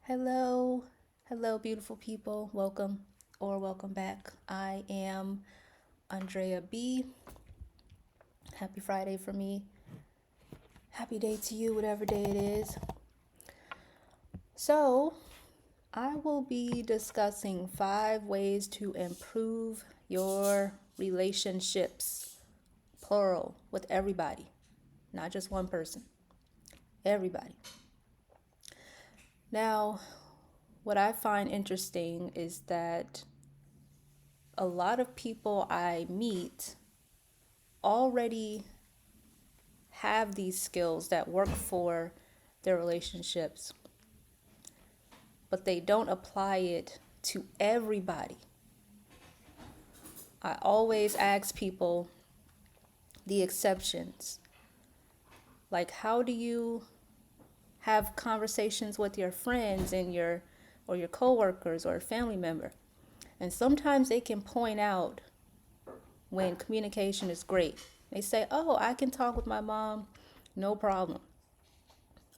Hello, hello, beautiful people. Welcome or welcome back. I am Andréa B. Happy Friday for me. Happy day to you, whatever day it is. So, I will be discussing 5 ways to improve your relationships, plural, with everybody, not just one person, everybody. Now, what I find interesting is that a lot of people I meet already have these skills that work for their relationships, but they don't apply it to everybody. I always ask people the exceptions. Like, how do you have conversations with your friends and your coworkers or a family member? And sometimes they can point out when communication is great. They say, "Oh, I can talk with my mom, no problem."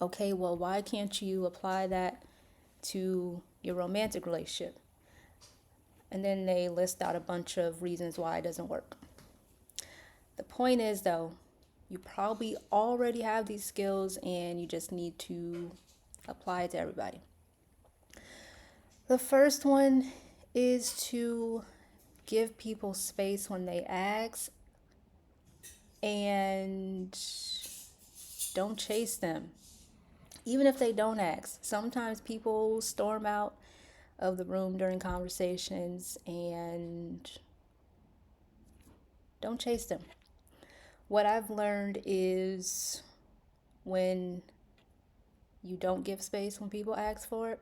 Okay, well, why can't you apply that to your romantic relationship? And then they list out a bunch of reasons why it doesn't work. The point is, though, you probably already have these skills and you just need to apply it to everybody. The first one is to give people space when they ask and don't chase them. Even if they don't ask, sometimes people storm out of the room during conversations and don't chase them. What I've learned is when you don't give space when people ask for it,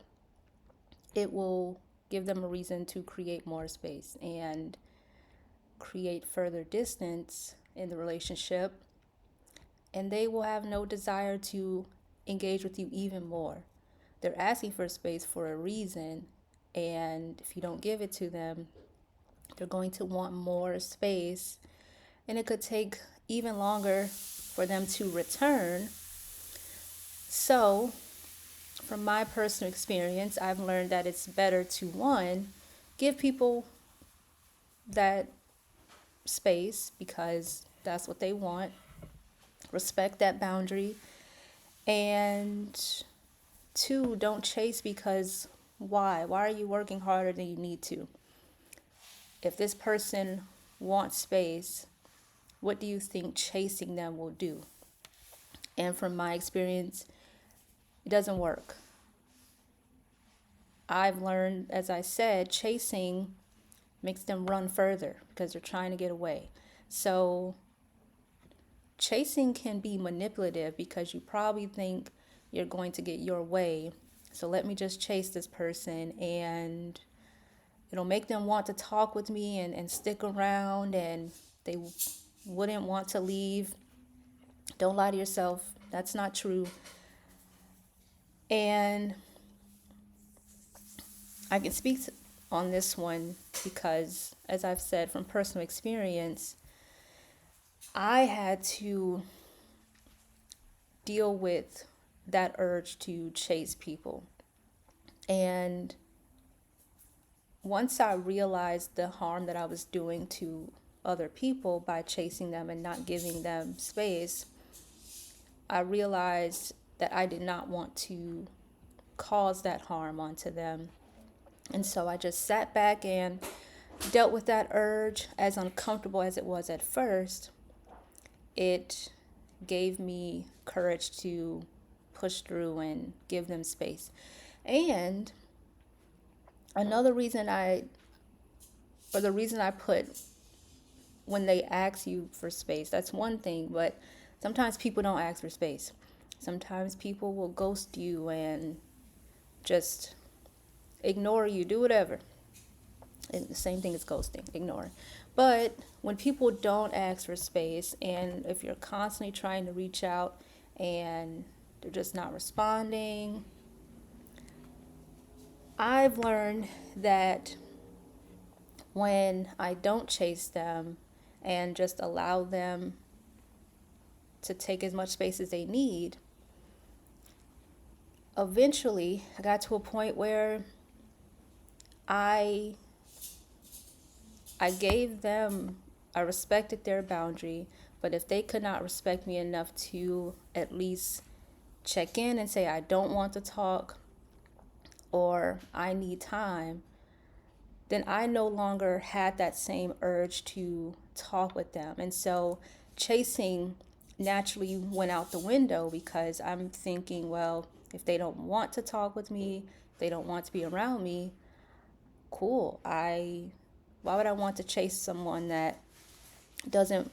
it will give them a reason to create more space and create further distance in the relationship, and they will have no desire to engage with you even more. They're asking for space for a reason, and if you don't give it to them, they're going to want more space, and it could take even longer for them to return. So, from my personal experience, I've learned that it's better to, one, give people that space because that's what they want, respect that boundary, and two, don't chase because why? Why are you working harder than you need to? If this person wants space, what do you think chasing them will do? And from my experience, it doesn't work. I've learned, as I said, chasing makes them run further because they're trying to get away. So chasing can be manipulative because you probably think you're going to get your way. So let me just chase this person and it'll make them want to talk with me and stick around, and they wouldn't want to leave. Don't lie to yourself. That's not true. And I can speak on this one because, as I've said from personal experience, I had to deal with that urge to chase people. And once I realized the harm that I was doing to other people by chasing them and not giving them space, I realized that I did not want to cause that harm onto them. And so I just sat back and dealt with that urge. As uncomfortable as it was at first, it gave me courage to push through and give them space. And another reason the reason I put when they ask you for space, that's one thing, but sometimes people don't ask for space. Sometimes people will ghost you and just ignore you, do whatever. And the same thing as ghosting, ignore. But when people don't ask for space, and if you're constantly trying to reach out and they're just not responding, I've learned that when I don't chase them and just allow them to take as much space as they need, eventually I got to a point where I I gave them, I respected their boundary, but if they could not respect me enough to at least check in and say, I don't want to talk or I need time, then I no longer had that same urge to talk with them. And so chasing naturally went out the window because I'm thinking, well, if they don't want to talk with me, they don't want to be around me, cool. Why would I want to chase someone that doesn't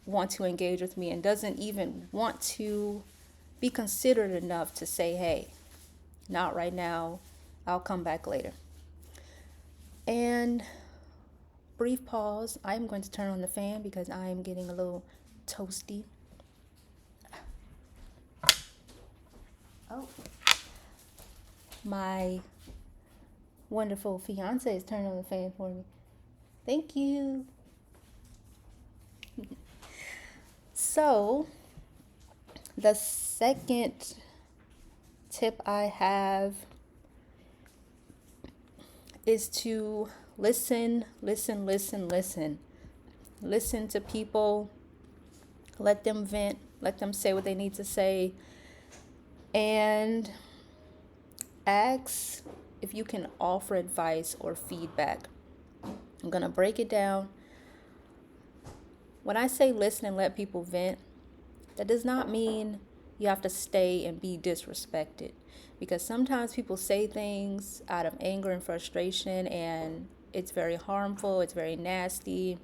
want to engage with me and doesn't even want to be considerate enough to say, hey, not right now, I'll come back later. And brief pause. I'm going to turn on the fan because I am getting a little toasty. Oh, my wonderful fiance is turning on the fan for me. Thank you. So, the second tip I have is to listen. Listen to people, let them vent, let them say what they need to say, and ask if you can offer advice or feedback. I'm going to break it down. When I say listen and let people vent, that does not mean you have to stay and be disrespected, because sometimes people say things out of anger and frustration and it's very harmful, it's very nasty,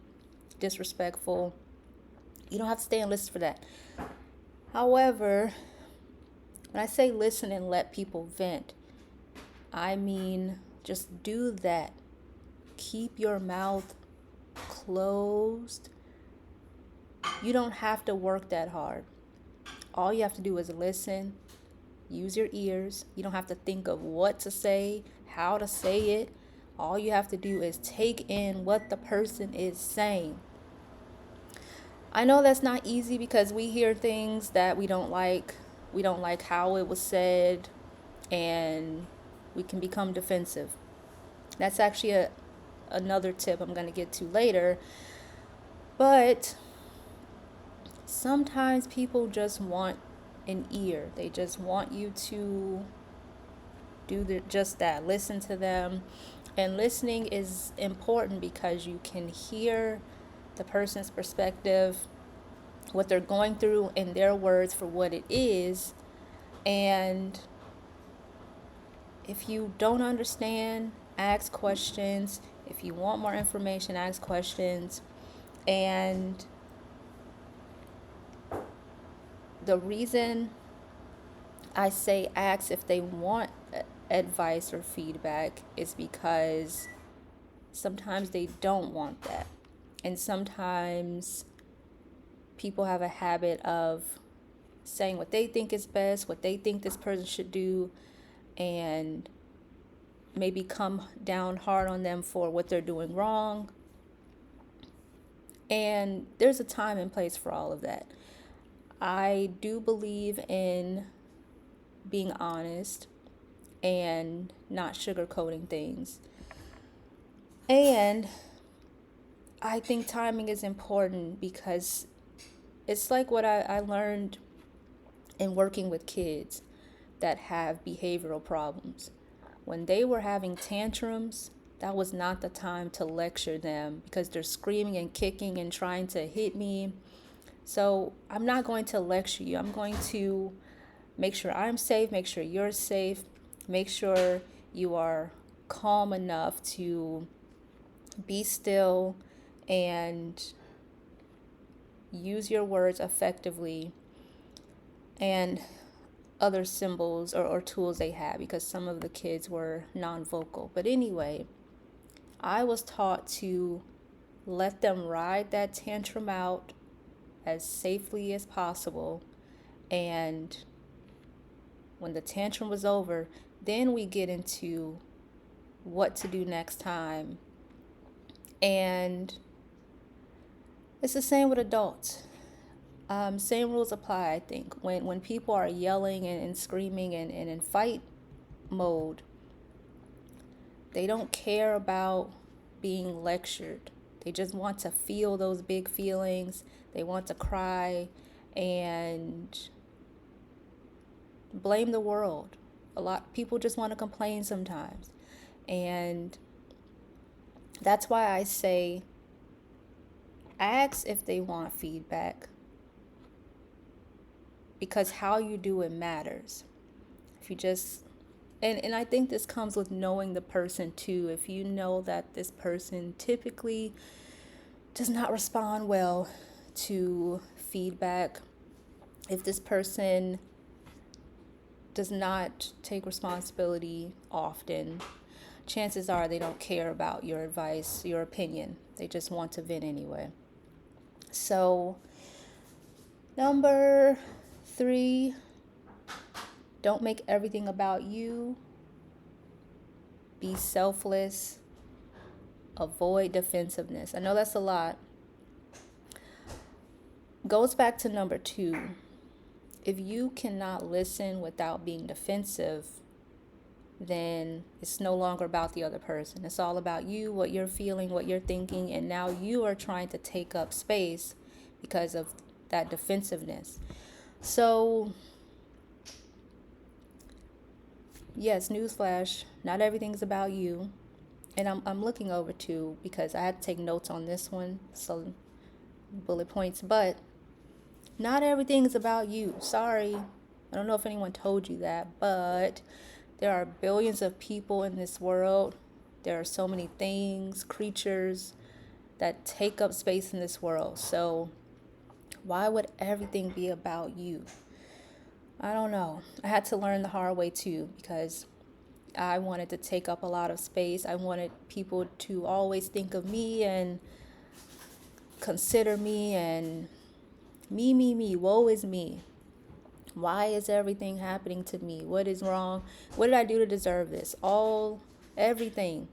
disrespectful. You don't have to stay and listen for that. However, when I say listen and let people vent, I mean just do that. Keep your mouth closed. You don't have to work that hard. All you have to do is listen, use your ears. You don't have to think of what to say, how to say it. All you have to do is take in what the person is saying. I know that's not easy because we hear things that we don't like. We don't like how it was said, and we can become defensive. That's actually another tip I'm going to get to later. But sometimes people just want an ear. They just want you to do just that. Listen to them. And listening is important because you can hear the person's perspective, what they're going through in their words for what it is. And if you don't understand, ask questions. If you want more information, ask questions. And the reason I say ask if they want advice or feedback is because sometimes they don't want that. And sometimes people have a habit of saying what they think is best, what they think this person should do, and maybe come down hard on them for what they're doing wrong. And there's a time and place for all of that. I do believe in being honest and not sugarcoating things. And I think timing is important because it's like what I learned in working with kids that have behavioral problems. When they were having tantrums, that was not the time to lecture them because they're screaming and kicking and trying to hit me. So I'm not going to lecture you. I'm going to make sure I'm safe, make sure you're safe, make sure you are calm enough to be still and use your words effectively, and other symbols or tools they had, because some of the kids were non-vocal. But anyway, I was taught to let them ride that tantrum out as safely as possible. And when the tantrum was over, then we get into what to do next time. And it's the same with adults. Same rules apply, I think. When people are yelling and screaming and in fight mode, they don't care about being lectured. They just want to feel those big feelings. They want to cry and blame the world. A lot of people just want to complain sometimes. And that's why I say ask if they want feedback, because how you do it matters. If you just and I think this comes with knowing the person too. If you know that this person typically does not respond well to feedback, if this person does not take responsibility often, chances are they don't care about your advice, your opinion. They just want to vent anyway. So, number 3, don't make everything about you. Be selfless. Avoid defensiveness. I know that's a lot. Goes back to number 2. If you cannot listen without being defensive, then it's no longer about the other person. It's all about you, what you're feeling, what you're thinking, and now you are trying to take up space because of that defensiveness. So, yes, newsflash, not everything's about you. And I'm looking over too, because I had to take notes on this one, so bullet points, but not everything is about you. Sorry. I don't know if anyone told you that, but there are billions of people in this world. There are so many things, creatures that take up space in this world. So why would everything be about you? I don't know. I had to learn the hard way too, because I wanted to take up a lot of space. I wanted people to always think of me and consider me and me, woe is me. Why is everything happening to me? What is wrong? What did I do to deserve this? Everything.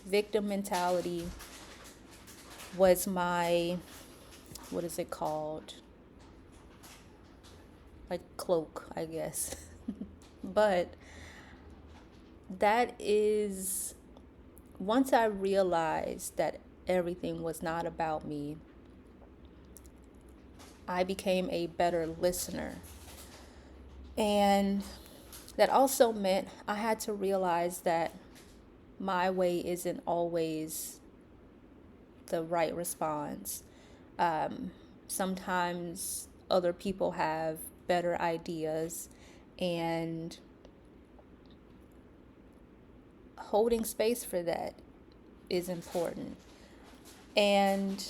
Victim mentality was my, what is it called? Like cloak, I guess. But that is, once I realized that everything was not about me, I became a better listener. And that also meant I had to realize that my way isn't always the right response. Sometimes other people have better ideas, and holding space for that is important. And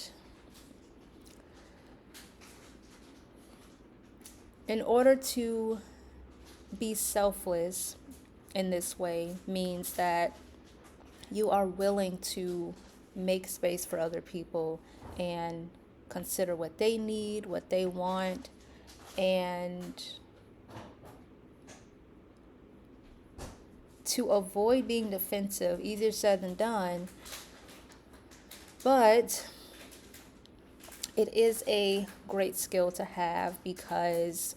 in order to be selfless in this way means that you are willing to make space for other people and consider what they need, what they want, and to avoid being defensive. Easier said than done, but it is a great skill to have, because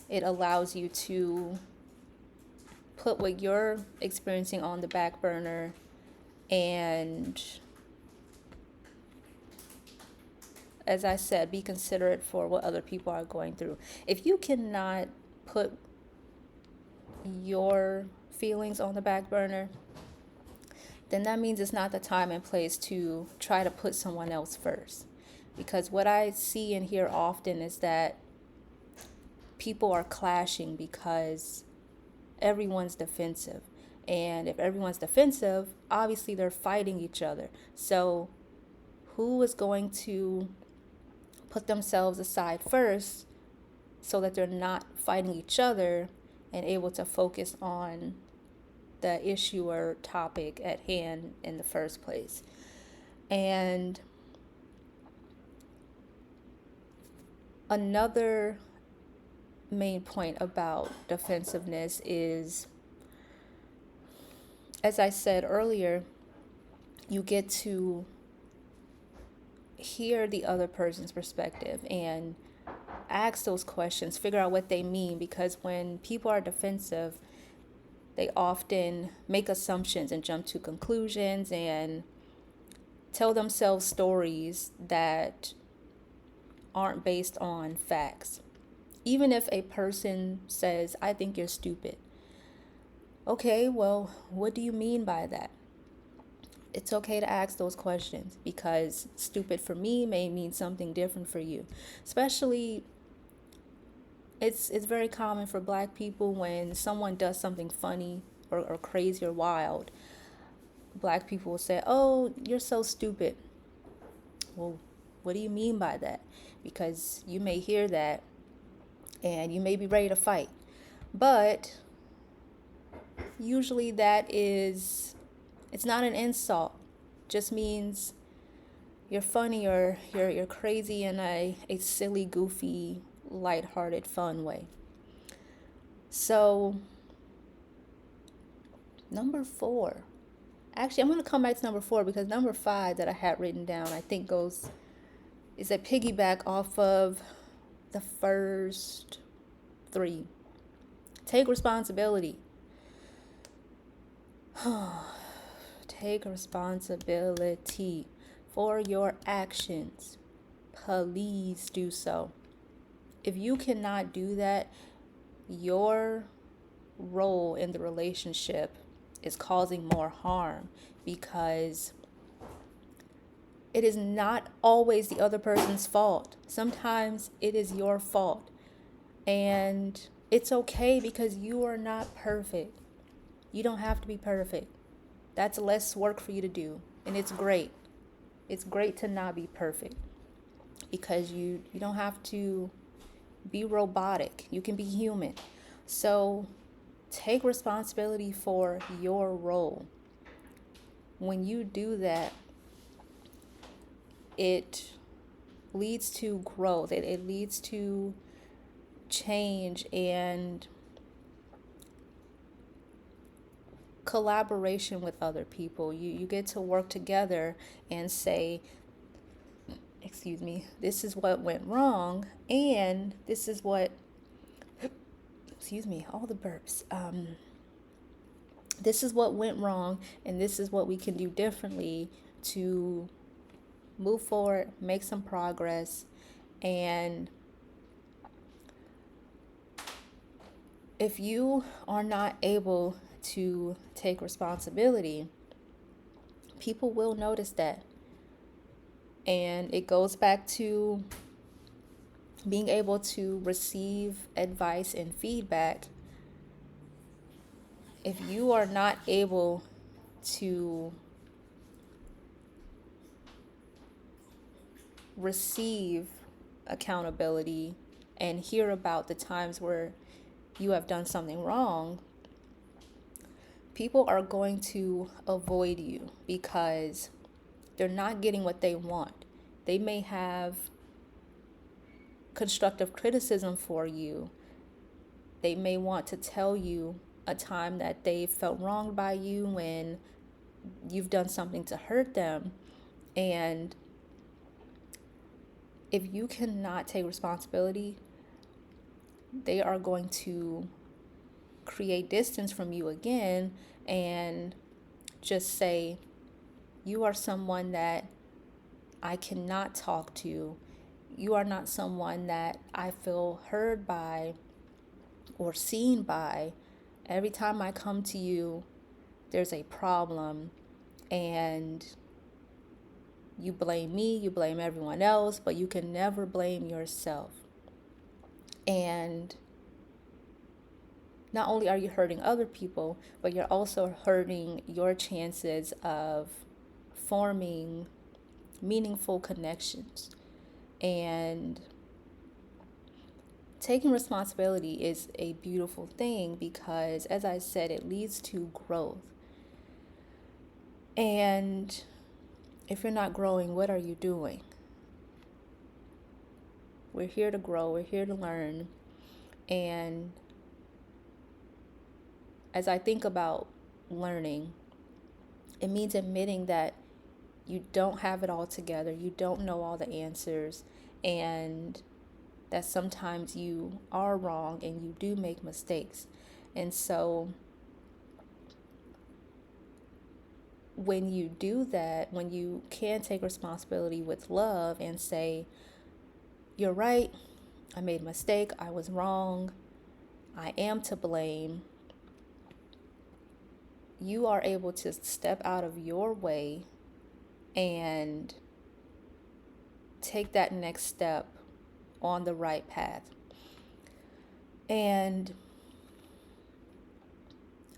it allows you to put what you're experiencing on the back burner and, as I said, be considerate for what other people are going through. If you cannot put your feelings on the back burner, then that means it's not the time and place to try to put someone else first. Because what I see and hear often is that people are clashing because everyone's defensive. And if everyone's defensive, obviously they're fighting each other. So who is going to put themselves aside first so that they're not fighting each other and able to focus on the issue or topic at hand in the first place? And another main point about defensiveness is, as I said earlier, you get to hear the other person's perspective and ask those questions, figure out what they mean, because when people are defensive, they often make assumptions and jump to conclusions and tell themselves stories that aren't based on facts. Even if a person says, I think you're stupid. Okay, well, what do you mean by that? It's okay to ask those questions, because stupid for me may mean something different for you. Especially, it's very common for Black people when someone does something funny or crazy or wild. Black people will say, oh, you're so stupid. Well, what do you mean by that? Because you may hear that and you may be ready to fight. But usually it's not an insult. Just means you're funny, or you're crazy in a silly, goofy, lighthearted, fun way. So, number 4. Actually, I'm going to come back to number 4, because number 5 that I had written down, I think is a piggyback off of the first 3. Take responsibility. Take responsibility for your actions. Please do so. If you cannot do that, your role in the relationship is causing more harm, because it is not always the other person's fault. Sometimes it is your fault. And it's okay, because you are not perfect. You don't have to be perfect. That's less work for you to do. And it's great. It's great to not be perfect, because you don't have to be robotic. You can be human. So take responsibility for your role. When you do that, it leads to growth. It leads to change and collaboration with other people. You get to work together and say, excuse me, this is what went wrong, and this is what, excuse me, all the burps. This is what went wrong, and this is what we can do differently to move forward, make some progress. And if you are not able to take responsibility, people will notice that. And it goes back to being able to receive advice and feedback. If you are not able to receive accountability and hear about the times where you have done something wrong, people are going to avoid you, because they're not getting what they want. They may have constructive criticism for you. They may want to tell you a time that they felt wronged by you when you've done something to hurt them. And if you cannot take responsibility, they are going to create distance from you again and just say, you are someone that I cannot talk to. You are not someone that I feel heard by or seen by. Every time I come to you, there's a problem, and you blame me, you blame everyone else, but you can never blame yourself. And not only are you hurting other people, but you're also hurting your chances of forming meaningful connections. And taking responsibility is a beautiful thing, because, as I said, it leads to growth. And if you're not growing, what are you doing? We're here to grow, we're here to learn. And as I think about learning, it means admitting that you don't have it all together, you don't know all the answers, and that sometimes you are wrong and you do make mistakes. And so when you do that, when you can take responsibility with love and say, you're right, I made a mistake, I was wrong, I am to blame, you are able to step out of your way and take that next step on the right path. And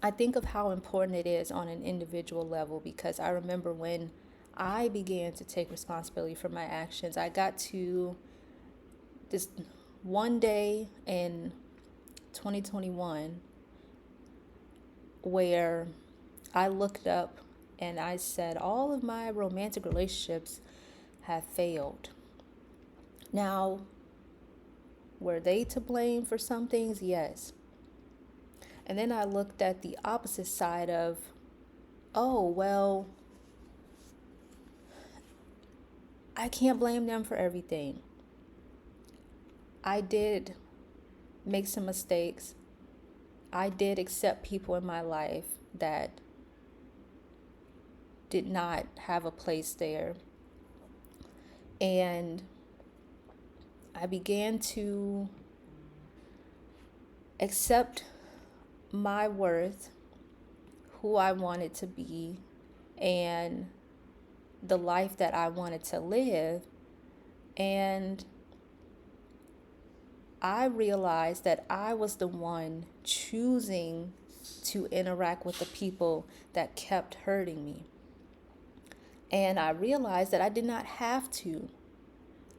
I think of how important it is on an individual level, because I remember when I began to take responsibility for my actions, I got to this one day in 2021 where I looked up and I said, all of my romantic relationships have failed. Now, were they to blame for some things? Yes. And then I looked at the opposite side of, oh, well, I can't blame them for everything. I did make some mistakes. I did accept people in my life that did not have a place there. And I began to accept my worth, who I wanted to be, and the life that I wanted to live. And I realized that I was the one choosing to interact with the people that kept hurting me. And I realized that I did not have to.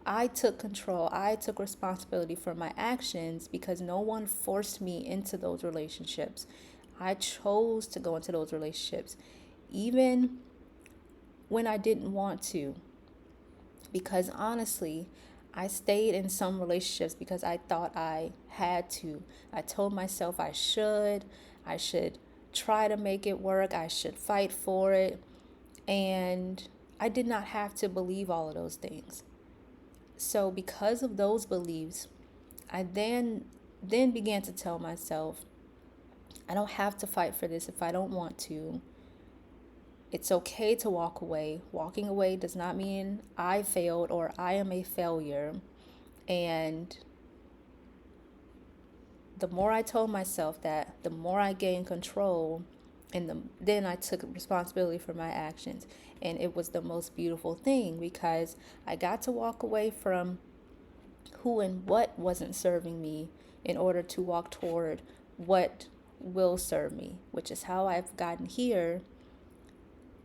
I took control. I took responsibility for my actions because no one forced me into those relationships. I chose to go into those relationships, even when I didn't want to. Because honestly, I stayed in some relationships because I thought I had to. I told myself I should try to make it work, I should fight for it. And I did not have to believe all of those things. So because of those beliefs, I then began to tell myself, I don't have to fight for this if I don't want to. It's okay to walk away. Walking away does not mean I failed or I am a failure. And the more I told myself that, the more I gained control, and then I took responsibility for my actions. And it was the most beautiful thing because I got to walk away from who and what wasn't serving me in order to walk toward what will serve me, which is how I've gotten here,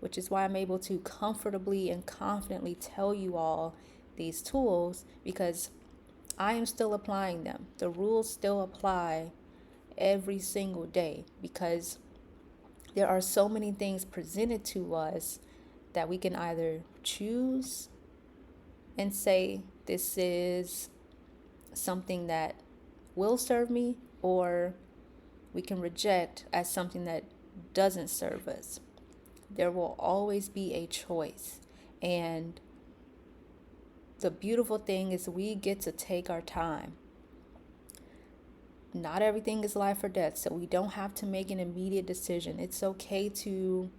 which is why I'm able to comfortably and confidently tell you all these tools, because I am still applying them. The rules still apply every single day because there are so many things presented to us that we can either choose and say, this is something that will serve me, or we can reject as something that doesn't serve us. There will always be a choice. And the beautiful thing is we get to take our time. Not everything is life or death, so we don't have to make an immediate decision. It's okay to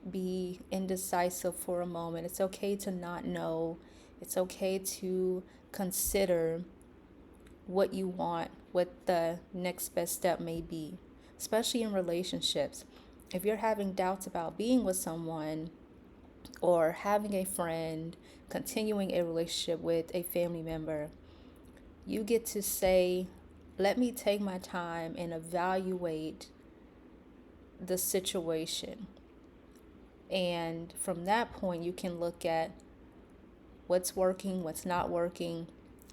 be indecisive for a moment. It's okay to not know. It's okay to consider what you want, what the next best step may be, especially in relationships. If you're having doubts about being with someone or having a friend, continuing a relationship with a family member, you get to say, let me take my time and evaluate the situation. And from that point, you can look at what's working, what's not working.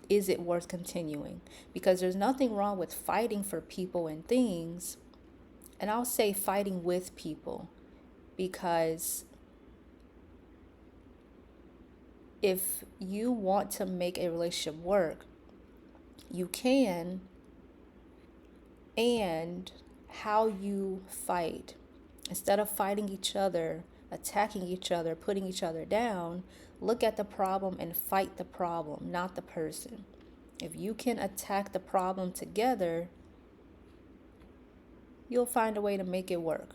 Is it worth continuing? Because there's nothing wrong with fighting for people and things. And I'll say fighting with people, because if you want to make a relationship work, you can. And how you fight, instead of fighting each other, attacking each other, putting each other down. Look at the problem and fight the problem, not the person. If you can attack the problem together, you'll find a way to make it work.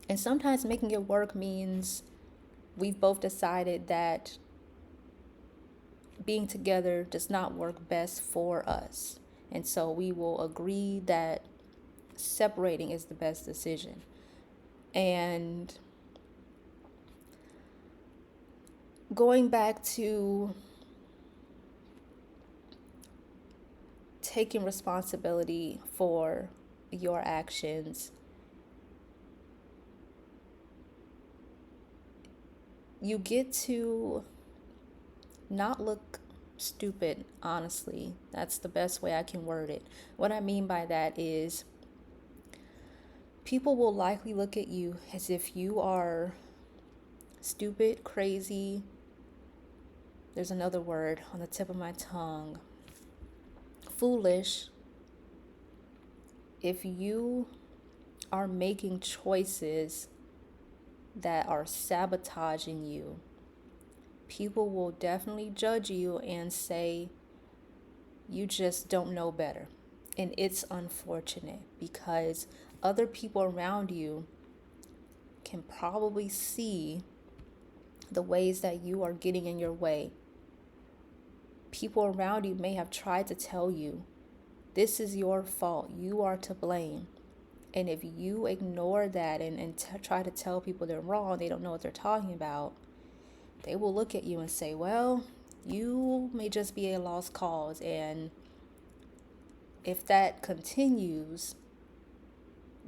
And sometimes making it work means we've both decided that being together does not work best for us. And so we will agree that separating is the best decision. And going back to taking responsibility for your actions, you get to not look stupid, honestly. That's the best way I can word it. What I mean by that is people will likely look at you as if you are stupid, crazy. There's another word on the tip of my tongue. Foolish. If you are making choices that are sabotaging you, people will definitely judge you and say, you just don't know better. And it's unfortunate because other people around you can probably see the ways that you are getting in your way. People around you may have tried to tell you, this is your fault, you are to blame. And if you ignore that and try to tell people they're wrong, they don't know what they're talking about, they will look at you and say, well, you may just be a lost cause. And if that continues,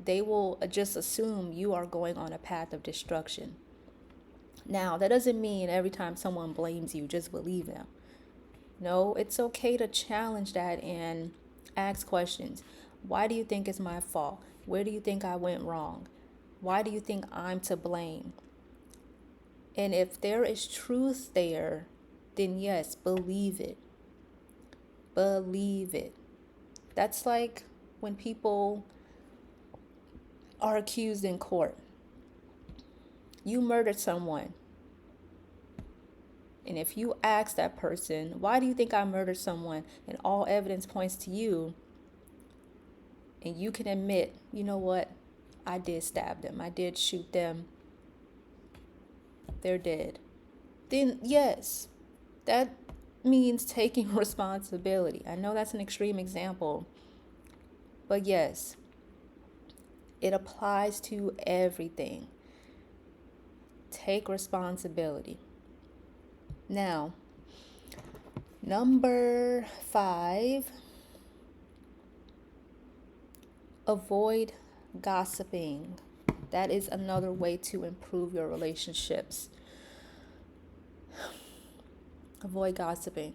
they will just assume you are going on a path of destruction. Now, that doesn't mean every time someone blames you, just believe them. No, it's okay to challenge that and ask questions. Why do you think it's my fault? Where do you think I went wrong? Why do you think I'm to blame? And if there is truth there, then yes, believe it. Believe it. That's like when people are accused in court. You murdered someone. And if you ask that person, why do you think I murdered someone? And all evidence points to you. And you can admit, you know what? I did stab them. I did shoot them. They're dead. Then yes, that means taking responsibility. I know that's an extreme example. But yes, it applies to everything. Take responsibility. Now, number 5, avoid gossiping. That is another way to improve your relationships. Avoid gossiping.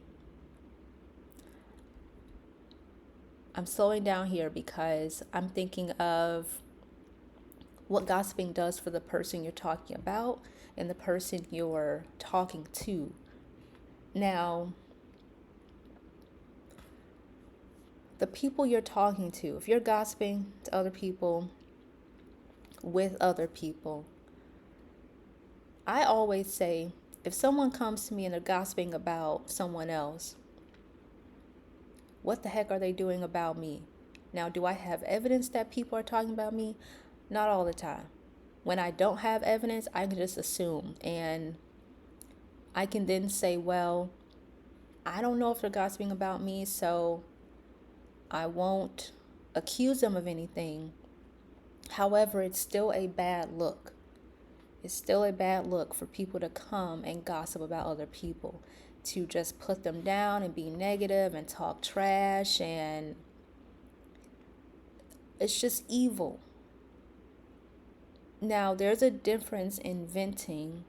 I'm slowing down here because I'm thinking of what gossiping does for the person you're talking about and the person you're talking to. Now, the people you're talking to, if you're gossiping to other people, with other people, I always say, if someone comes to me and they're gossiping about someone else, what the heck are they doing about me? Now, do I have evidence that people are talking about me? Not all the time. When I don't have evidence, I can just assume. And I can then say, well, I don't know if they're gossiping about me, so I won't accuse them of anything. However, it's still a bad look. It's still a bad look for people to come and gossip about other people, to just put them down and be negative and talk trash, and it's just evil. Now, there's a difference in venting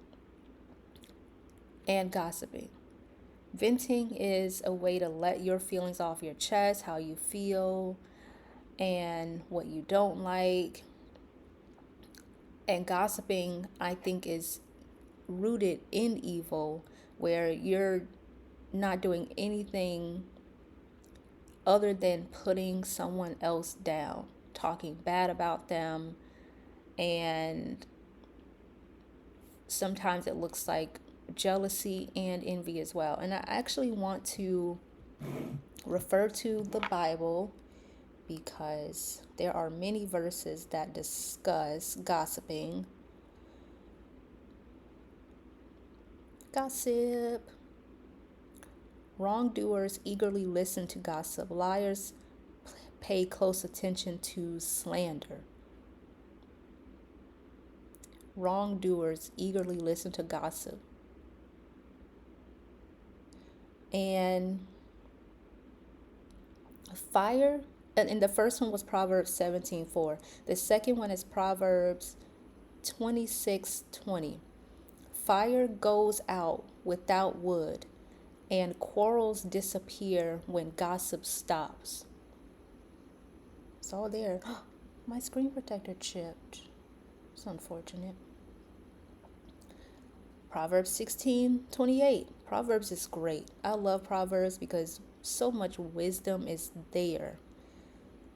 and gossiping. Venting is a way to let your feelings off your chest, how you feel and what you don't like. And gossiping, I think, is rooted in evil, where you're not doing anything other than putting someone else down, talking bad about them, and sometimes it looks like jealousy and envy as well. And I actually want to refer to the Bible because there are many verses that discuss gossiping. Gossip. Wrongdoers eagerly listen to gossip. Liars pay close attention to slander. Wrongdoers eagerly listen to gossip. And fire, and the first one was Proverbs 17:4. The second one is Proverbs 26:20. Fire goes out without wood, and quarrels disappear when gossip stops. It's all there. My screen protector chipped. It's unfortunate. Proverbs 16:28. Proverbs is great. I love Proverbs because so much wisdom is there.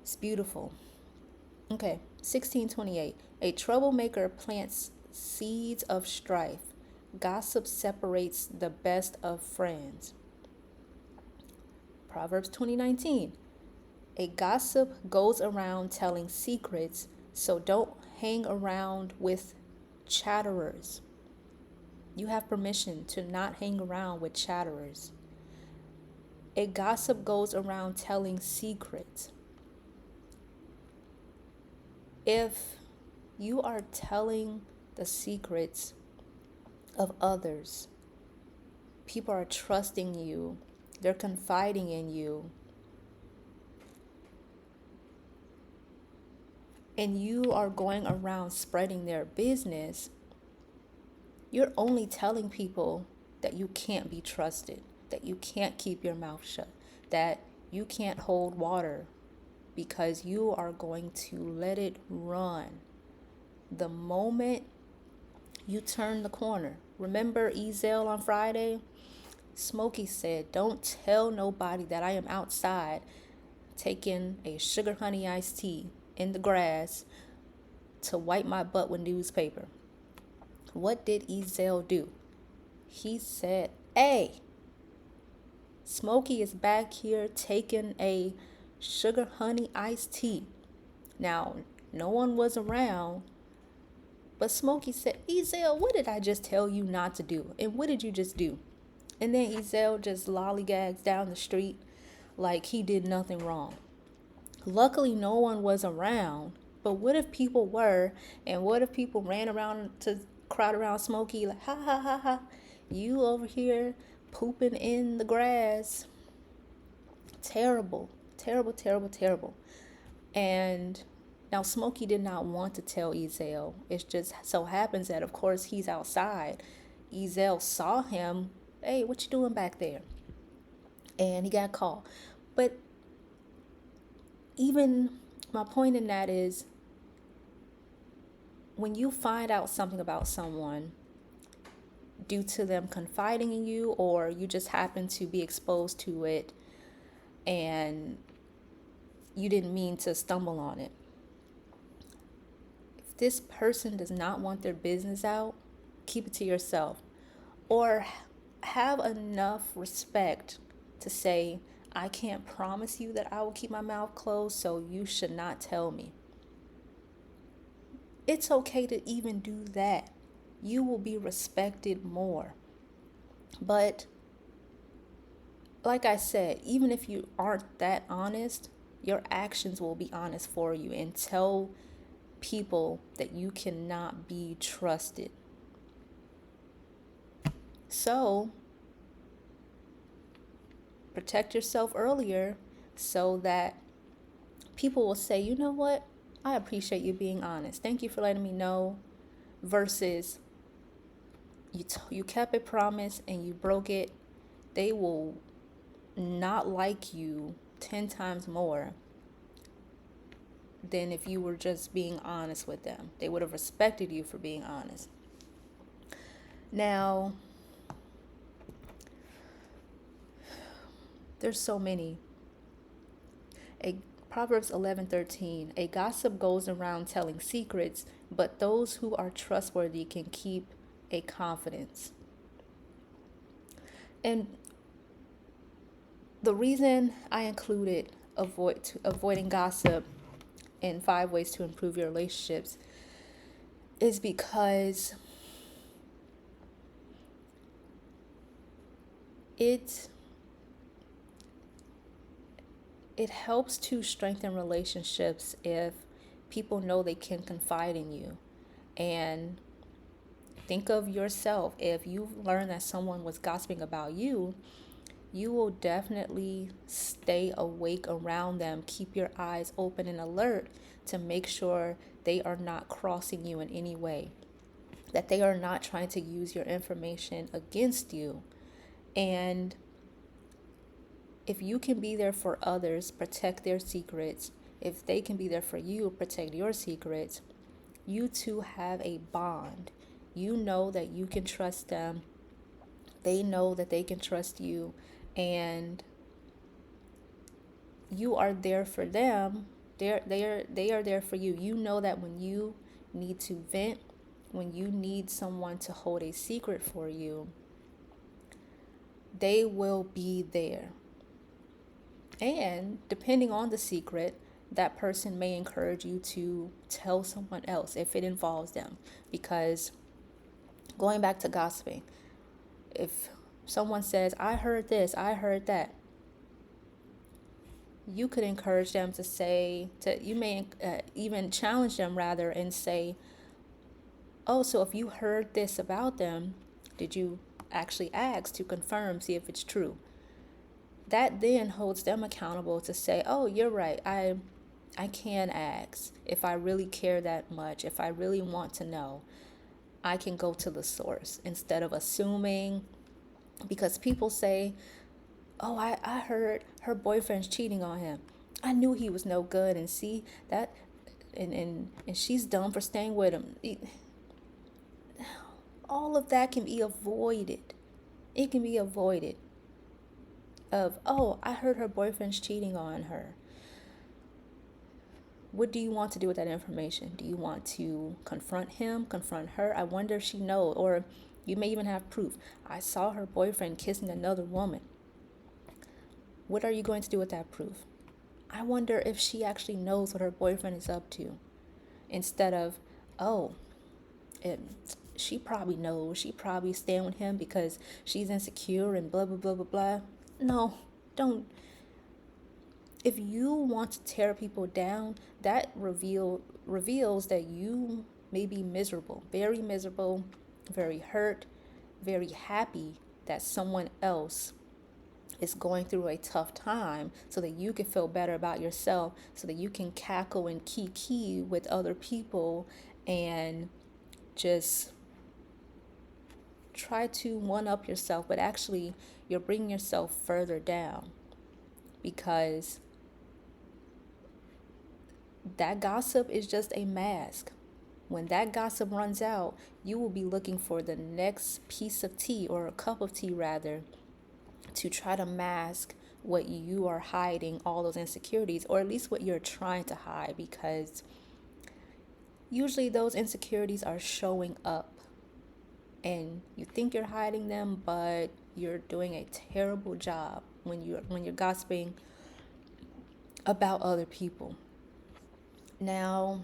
It's beautiful. Okay, 16:28. A troublemaker plants seeds of strife. Gossip separates the best of friends. Proverbs 20:19. A gossip goes around telling secrets, so don't hang around with chatterers. You have permission to not hang around with chatterers. A gossip goes around telling secrets. If you are telling the secrets of others, people are trusting you, they're confiding in you, and you are going around spreading their business, you're only telling people that you can't be trusted, that you can't keep your mouth shut, that you can't hold water because you are going to let it run. The moment you turn the corner. Remember Ezel on Friday? Smokey said, don't tell nobody that I am outside taking a sugar honey iced tea in the grass to wipe my butt with newspaper. What did Ezel do? He said, hey, Smokey is back here taking a sugar honey iced tea. Now, no one was around, but Smokey said, Ezel, what did I just tell you not to do? And what did you just do? And then Ezel just lollygags down the street like he did nothing wrong. Luckily, no one was around. But what if people were? And what if people ran around to crowd around Smokey like, ha ha ha ha, you over here pooping in the grass. Terrible, terrible, terrible, terrible. And now Smokey did not want to tell Ezel. It just so happens that, of course, he's outside. Ezel saw him. Hey, what you doing back there? And he got called. But even my point in that is, when you find out something about someone due to them confiding in you, or you just happen to be exposed to it and you didn't mean to stumble on it, if this person does not want their business out, keep it to yourself. Or have enough respect to say, I can't promise you that I will keep my mouth closed, so you should not tell me. It's okay to even do that. You will be respected more. But like I said, even if you aren't that honest, your actions will be honest for you and tell people that you cannot be trusted. So, protect yourself earlier so that people will say, you know what? I appreciate you being honest. Thank you for letting me know. Versus you kept a promise and you broke it. They will not like you 10 times more than if you were just being honest with them. They would have respected you for being honest. Now, there's so many. Proverbs 11:13. A gossip goes around telling secrets, but those who are trustworthy can keep a confidence. And the reason I included avoiding gossip in 5 ways to improve your relationships is because it helps to strengthen relationships if people know they can confide in you. And think of yourself. If you've learned that someone was gossiping about you, you will definitely stay awake around them. Keep your eyes open and alert to make sure they are not crossing you in any way, that they are not trying to use your information against you. And if you can be there for others, protect their secrets, if they can be there for you, protect your secrets, you two have a bond. You know that you can trust them. They know that they can trust you. And you are there for them. They are there for you. You know that when you need to vent, when you need someone to hold a secret for you, they will be there. And depending on the secret, that person may encourage you to tell someone else if it involves them. Because going back to gossiping, if someone says, I heard this, I heard that, you could encourage them to say, you may even challenge them rather and say, oh, so if you heard this about them, did you actually ask to confirm, see if it's true? That then holds them accountable to say, oh, you're right, I can ask. If I really care that much, if I really want to know, I can go to the source instead of assuming. Because people say, oh, I heard her boyfriend's cheating on him. I knew he was no good, and see that, and she's dumb for staying with him. All of that can be avoided. It can be avoided. Of, oh, I heard her boyfriend's cheating on her. What do you want to do with that information? Do you want to confront him, confront her? I wonder if she knows, or you may even have proof. I saw her boyfriend kissing another woman. What are you going to do with that proof? I wonder if she actually knows what her boyfriend is up to. Instead of, oh, she probably knows. She probably staying with him because she's insecure and blah, blah, blah, blah, blah. No, don't. If you want to tear people down, that reveals that you may be miserable, very hurt, very happy that someone else is going through a tough time, so that you can feel better about yourself, so that you can cackle and kiki with other people and just try to one up yourself. But actually, you're bringing yourself further down, because that gossip is just a mask. When that gossip runs out, you will be looking for the next piece of tea, or a cup of tea rather, to try to mask what you are hiding, all those insecurities, or at least what you're trying to hide, because usually those insecurities are showing up and you think you're hiding them, but you're doing a terrible job when you're gossiping about other people. Now,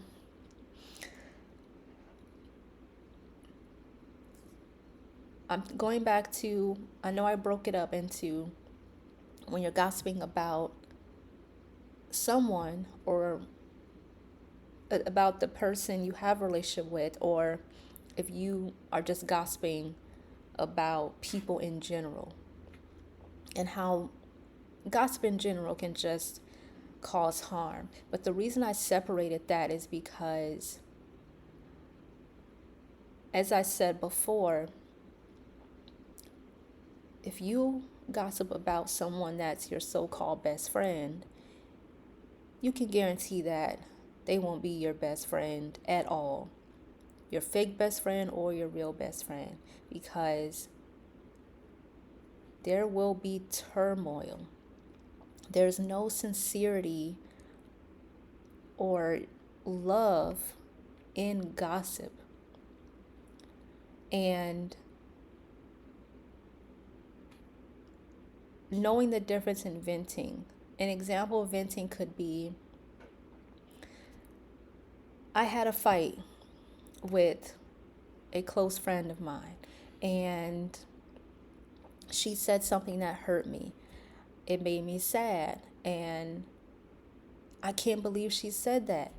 I'm going back to, I know I broke it up into when you're gossiping about someone, or about the person you have a relationship with, or if you are just gossiping about people in general, and how gossip in general can just cause harm. But the reason I separated that is because, as I said before, if you gossip about someone that's your so-called best friend, you can guarantee that they won't be your best friend at all. Your fake best friend or your real best friend. Because there will be turmoil. There's no sincerity or love in gossip. And knowing the difference in venting. An example of venting could be, I had a fight with a close friend of mine, and she said something that hurt me. It made me sad, and I can't believe she said that.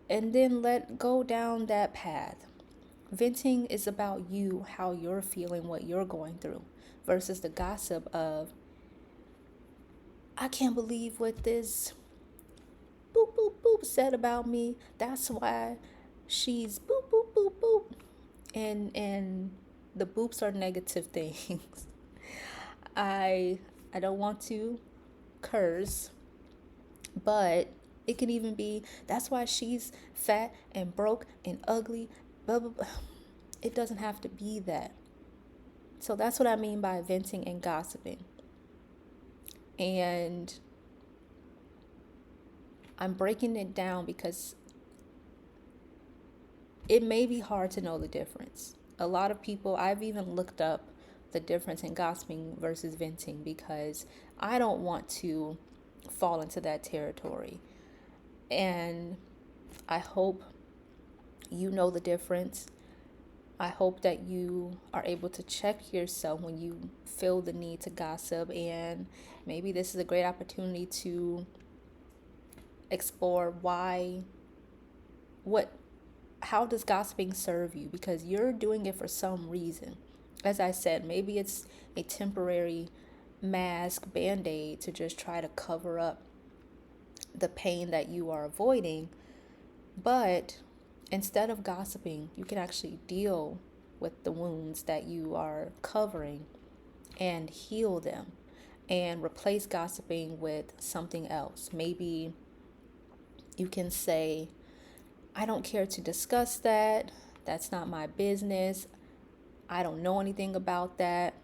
And then let go down that path. Venting is about you, how you're feeling, what you're going through, versus the gossip of, I can't believe what this boop boop boop said about me. That's why she's boop boop boop boop. And the boops are negative things. I I don't want to curse, but it can even be, that's why she's fat and broke and ugly, blah blah blah. It doesn't have to be that. So that's what I mean by venting and gossiping. And I'm breaking it down because it may be hard to know the difference. A lot of people, I've even looked up the difference in gossiping versus venting because I don't want to fall into that territory. And I hope you know the difference. I hope that you are able to check yourself when you feel the need to gossip, and maybe this is a great opportunity to explore what how does gossiping serve you, because you're doing it for some reason. As I said, maybe it's a temporary mask, band-aid to just try to cover up the pain that you are avoiding. But instead of gossiping, you can actually deal with the wounds that you are covering and heal them and replace gossiping with something else. Maybe you can say, I don't care to discuss that. That's not my business. I don't know anything about that.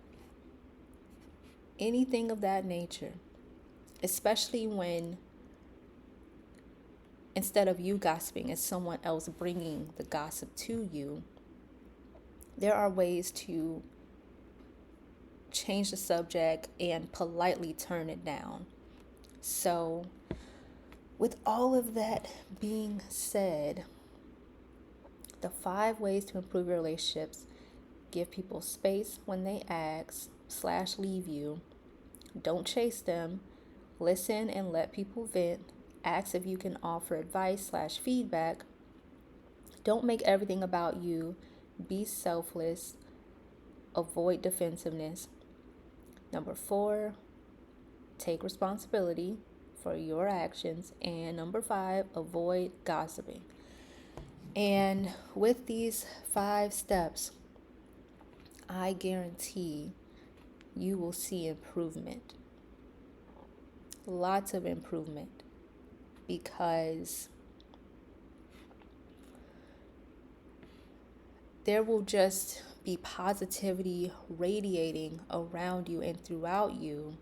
Anything of that nature. Especially when instead of you gossiping, it's someone else bringing the gossip to you. There are ways to change the subject and politely turn it down. So, with all of that being said, the 5 ways to improve your relationships: give people space when they ask / leave you, don't chase them, listen and let people vent, ask if you can offer advice / feedback, don't make everything about you, be selfless, avoid defensiveness. Number 4, take responsibility for your actions. And number 5, avoid gossiping. And with these 5 steps, I guarantee you will see improvement. Lots of improvement, because there will just be positivity radiating around you and throughout you,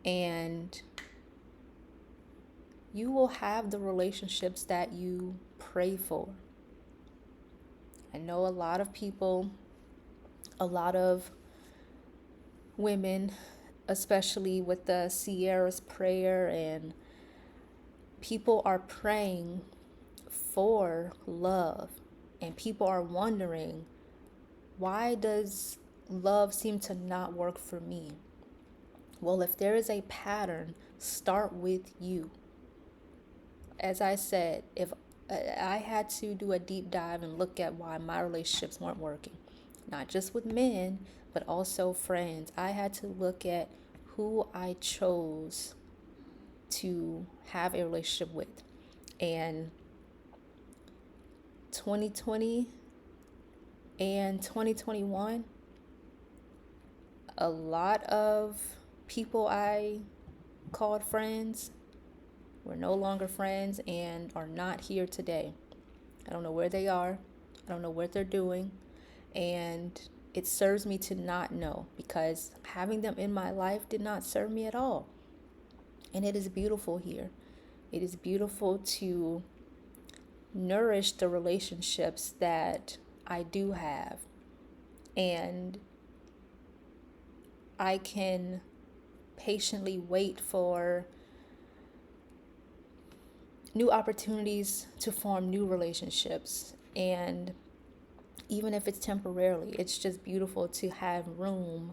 and you will have the relationships that you pray for. I know a lot of people, a lot of women, especially with the Sierra's prayer, and people are praying for love, and people are wondering, why does love seem to not work for me? Well, if there is a pattern, start with you. As I said, if I had to do a deep dive and look at why my relationships weren't working, not just with men, but also friends, I had to look at who I chose to have a relationship with. And 2020 and 2021, a lot of people I called friends were no longer friends and are not here today. I don't know where they are. I don't know what they're doing. And it serves me to not know, because having them in my life did not serve me at all. And it is beautiful here. It is beautiful to nourish the relationships that I do have. And I can patiently wait for new opportunities to form new relationships. And even if it's temporarily, it's just beautiful to have room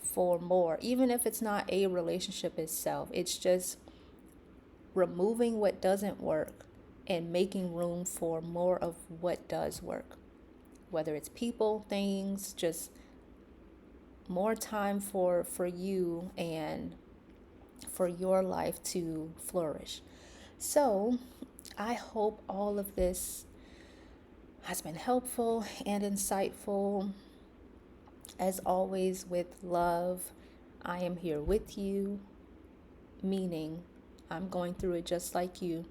for more. Even if it's not a relationship itself, it's just removing what doesn't work and making room for more of what does work. Whether it's people, things, just more time for you and for your life to flourish. So, I hope all of this has been helpful and insightful. As always, with love, I am here with you, meaning I'm going through it just like you.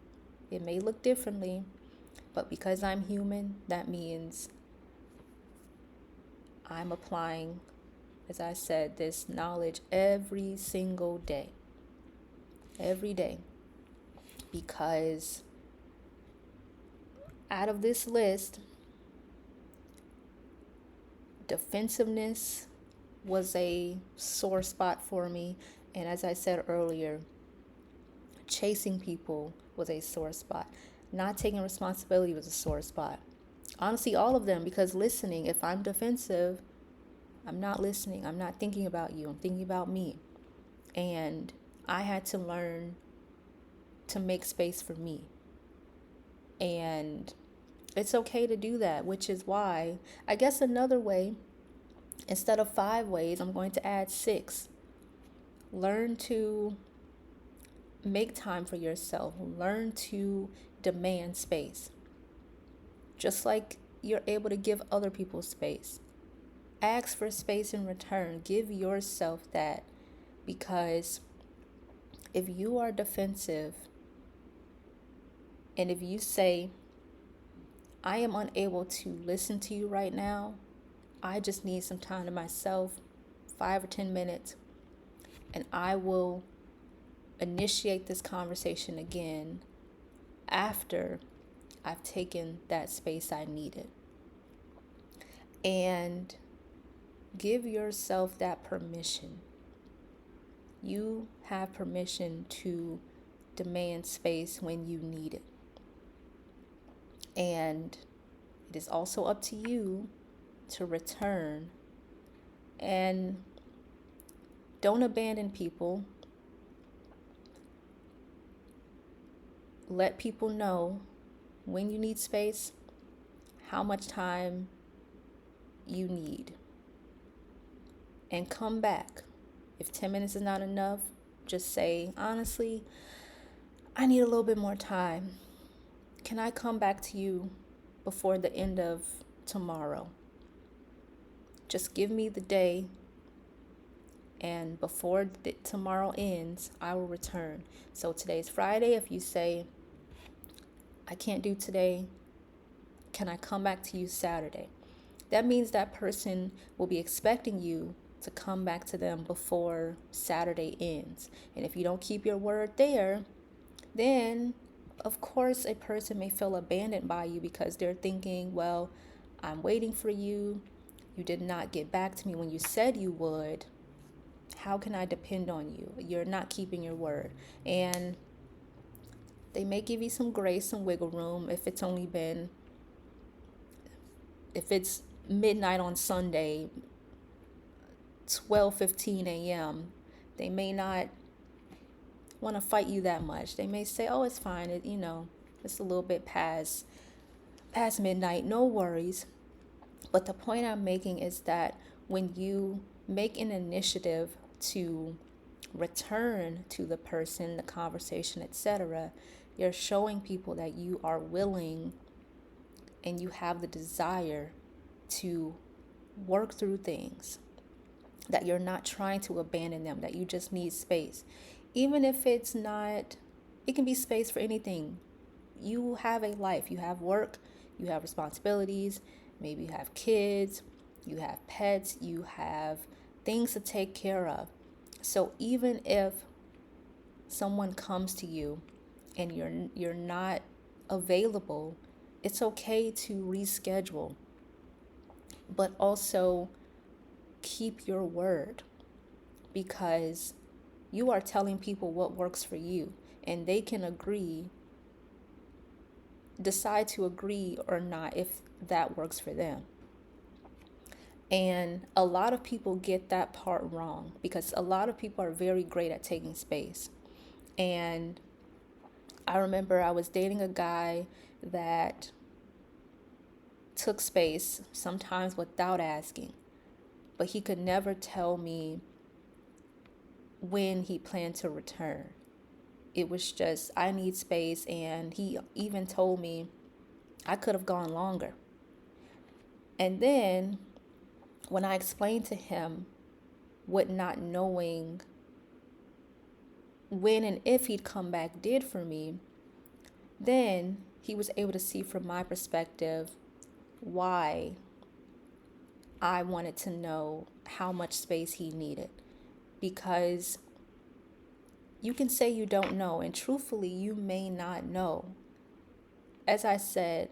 It may look differently, but because I'm human, that means I'm applying, as I said, this knowledge every single day. Every day. Because out of this list, defensiveness was a sore spot for me. And as I said earlier, chasing people was a sore spot. Not taking responsibility was a sore spot. Honestly, all of them, because listening, if I'm defensive, I'm not listening. I'm not thinking about you. I'm thinking about me. And I had to learn to make space for me. And it's okay to do that, which is why, I guess another way, instead of 5 ways, I'm going to add 6. Learn to make time for yourself. Learn to demand space. Just like you're able to give other people space. Ask for space in return. Give yourself that, because if you are defensive and if you say, I am unable to listen to you right now, I just need some time to myself, 5 or 10 minutes, and I will initiate this conversation again after I've taken that space I needed. And give yourself that permission. You have permission to demand space when you need it. And it is also up to you to return. And don't abandon people. Let people know when you need space, how much time you need. And come back. If 10 minutes is not enough, just say, honestly, I need a little bit more time. Can I come back to you before the end of tomorrow? Just give me the day, and before tomorrow ends, I will return. So today's Friday. If you say, I can't do today, can I come back to you Saturday? That means that person will be expecting you to come back to them before Saturday ends. And if you don't keep your word there, then of course a person may feel abandoned by you, because they're thinking, well, I'm waiting for you. You did not get back to me when you said you would. How can I depend on you? You're not keeping your word. And they may give you some grace, some wiggle room if it's midnight on Sunday, 12:15 a.m. They may not want to fight you that much. They may say, oh, it's fine. It's a little bit past midnight. No worries. But the point I'm making is that when you make an initiative to return to the person, the conversation, etc., you're showing people that you are willing and you have the desire to work through things, that you're not trying to abandon them, that you just need space. Even if it can be space for anything. You have a life, you have work, you have responsibilities, maybe you have kids, you have pets, you have things to take care of. So even if someone comes to you and you're not available, It's okay to reschedule, but also keep your word, because you are telling people what works for you, and they can decide to agree or not if that works for them. And a lot of people get that part wrong, because a lot of people are very great at taking space. And I remember I was dating a guy that took space, sometimes without asking, but he could never tell me when he planned to return. It was just, I need space. And he even told me I could have gone longer. And then when I explained to him what not knowing when and if he'd come back did for me, then he was able to see from my perspective why I wanted to know how much space he needed. Because you can say you don't know, and truthfully, you may not know. As I said,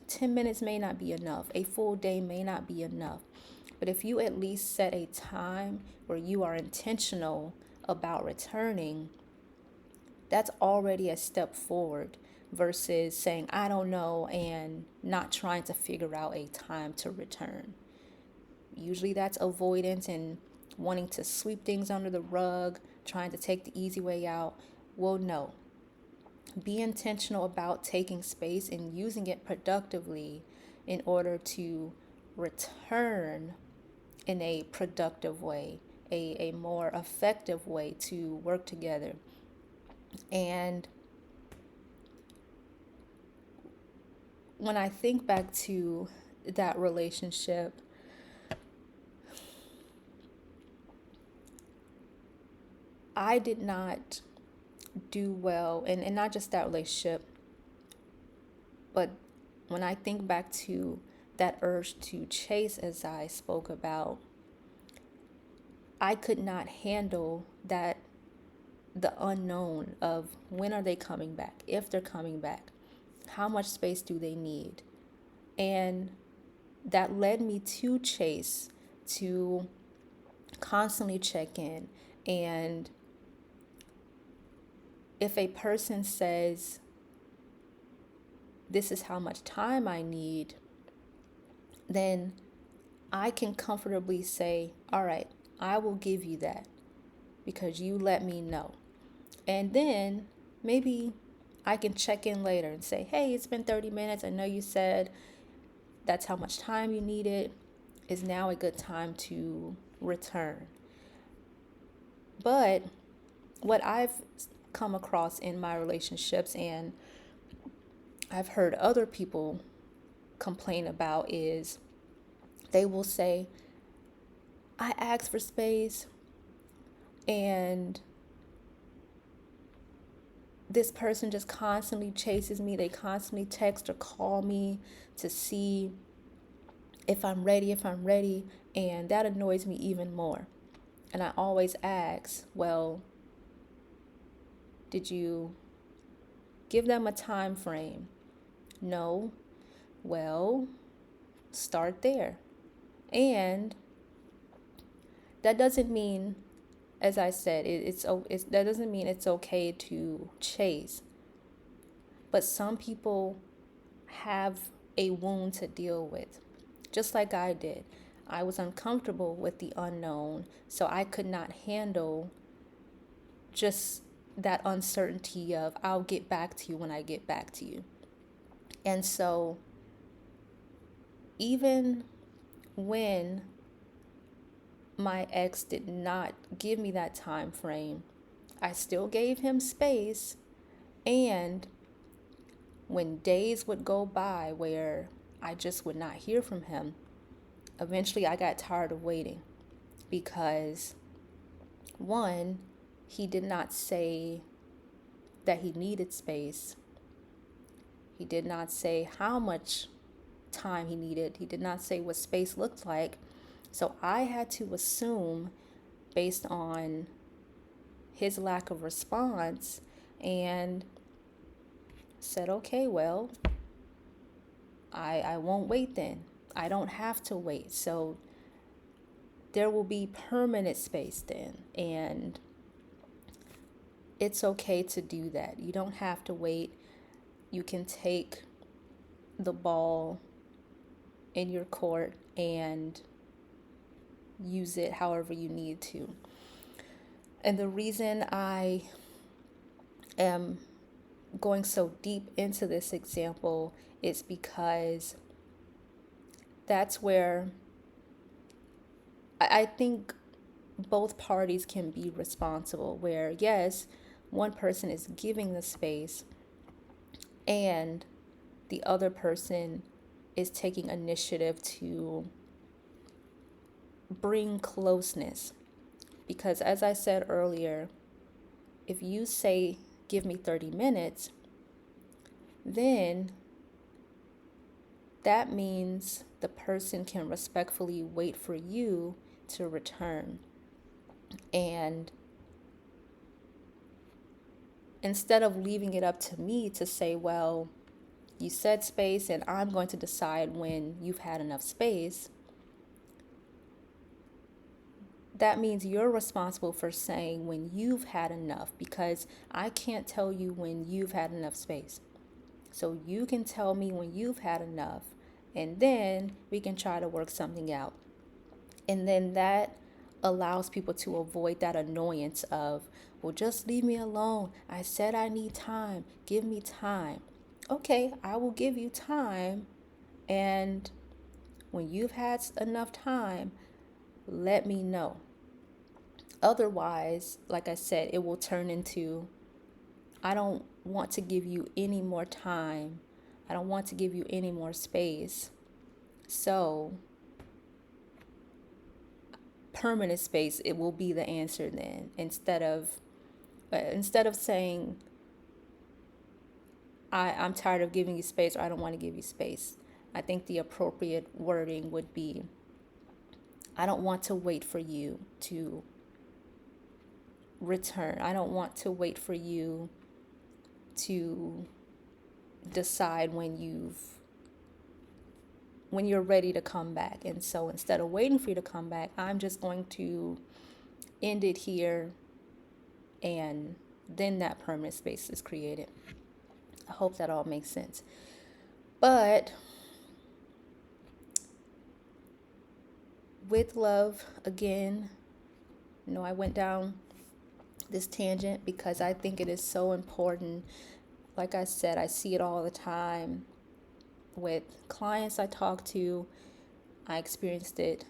10 minutes may not be enough. A full day may not be enough. But if you at least set a time where you are intentional about returning, that's already a step forward versus saying, I don't know, and not trying to figure out a time to return. Usually that's avoidance and wanting to sweep things under the rug, trying to take the easy way out. Well, no. Be intentional about taking space and using it productively in order to return in a productive way, a more effective way to work together. And when I think back to that relationship, I did not do well, and not just that relationship, but when I think back to that urge to chase, as I spoke about, I could not handle that, the unknown of when are they coming back, if they're coming back, how much space do they need. And that led me to chase, to constantly check in. And if a person says, this is how much time I need, then I can comfortably say, all right, I will give you that because you let me know. And then maybe I can check in later and say, hey, it's been 30 minutes. I know you said that's how much time you needed. Is now a good time to return? But what I've come across in my relationships, and I've heard other people complain about, is they will say, I asked for space and this person just constantly chases me. They constantly text or call me to see if I'm ready, and that annoys me even more. And I always ask, well, did you give them a time frame? No. Well, start there. And that doesn't mean, as I said, that doesn't mean it's okay to chase. But some people have a wound to deal with, just like I did. I was uncomfortable with the unknown, so I could not handle just that uncertainty of, I'll get back to you when I get back to you. And so even when my ex did not give me that time frame, I still gave him space. And when days would go by where I just would not hear from him, eventually I got tired of waiting, because one, he did not say that he needed space. He did not say how much time he needed. He did not say what space looked like. So I had to assume, based on his lack of response, and said, okay, well, I won't wait then. I don't have to wait. So there will be permanent space then. And it's okay to do that. You don't have to wait. You can take the ball in your court and use it however you need to. And the reason I am going so deep into this example is because that's where I think both parties can be responsible. Where, yes, one person is giving the space and the other person is taking initiative to bring closeness. Because, as I said earlier, if you say, give me 30 minutes, then that means the person can respectfully wait for you to return. And instead of leaving it up to me to say, well, you said space and I'm going to decide when you've had enough space, that means you're responsible for saying when you've had enough, because I can't tell you when you've had enough space. So you can tell me when you've had enough, and then we can try to work something out. And then that allows people to avoid that annoyance of, well, just leave me alone. I said I need time. Give me time. Okay, I will give you time. And when you've had enough time, let me know. Otherwise, like I said, it will turn into, I don't want to give you any more time. I don't want to give you any more space. So, permanent space, it will be the answer then. Instead of saying, I'm tired of giving you space, or I don't want to give you space, I think the appropriate wording would be, I don't want to wait for you to return. I don't want to wait for you to decide when you're ready to come back. And so instead of waiting for you to come back, I'm just going to end it here, and then that permanent space is created. I hope that all makes sense. But with love, again, I went down this tangent because I think it is so important. Like I said, I see it all the time with clients I talk to. I experienced it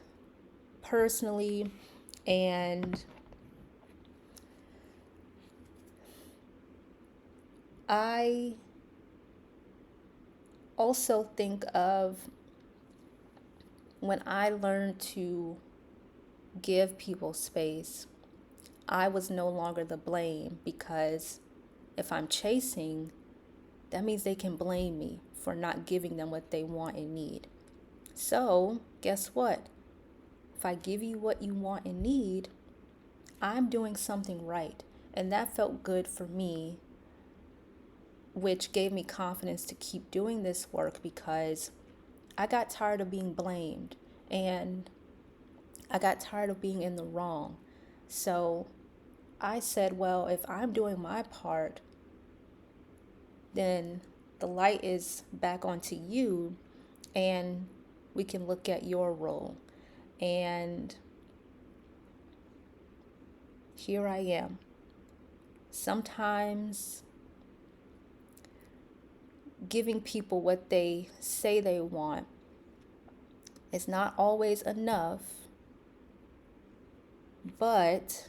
personally, and I also think of when I learned to give people space, I was no longer the blame, because if I'm chasing, that means they can blame me for not giving them what they want and need. So, guess what? If I give you what you want and need, I'm doing something right. And that felt good for me, which gave me confidence to keep doing this work, because I got tired of being blamed and I got tired of being in the wrong. So I said, well, if I'm doing my part, then the light is back onto you, and we can look at your role. And here I am. Sometimes giving people what they say they want is not always enough, but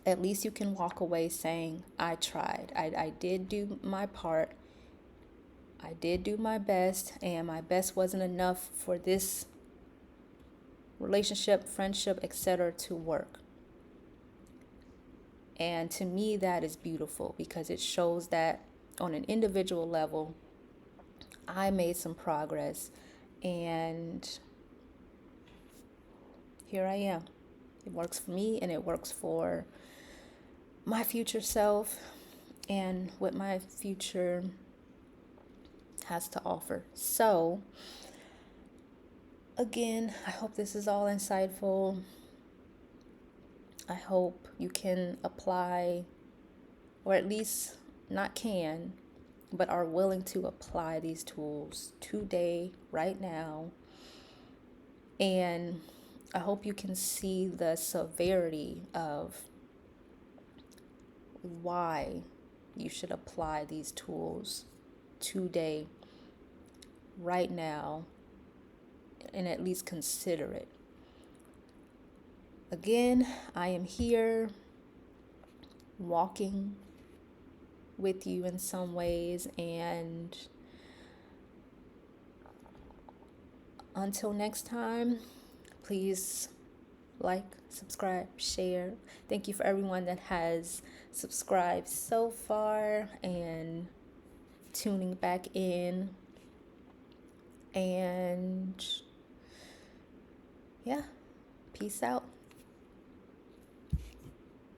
at least you can walk away saying, I tried. I did do my part. I did do my best, and my best wasn't enough for this relationship, friendship, etc. to work. And to me, that is beautiful, because it shows that on an individual level, I made some progress, and here I am. It works for me, and it works for my future self, and what my future has to offer. So, again, I hope this is all insightful. I hope you can apply, or at least not can, but are willing to apply these tools today, right now. And I hope you can see the severity of why you should apply these tools today, right now, and at least consider it. Again, I am here walking with you in some ways, and until next time, please like, subscribe, share. Thank you for everyone that has subscribed so far and tuning back in. And yeah, peace out.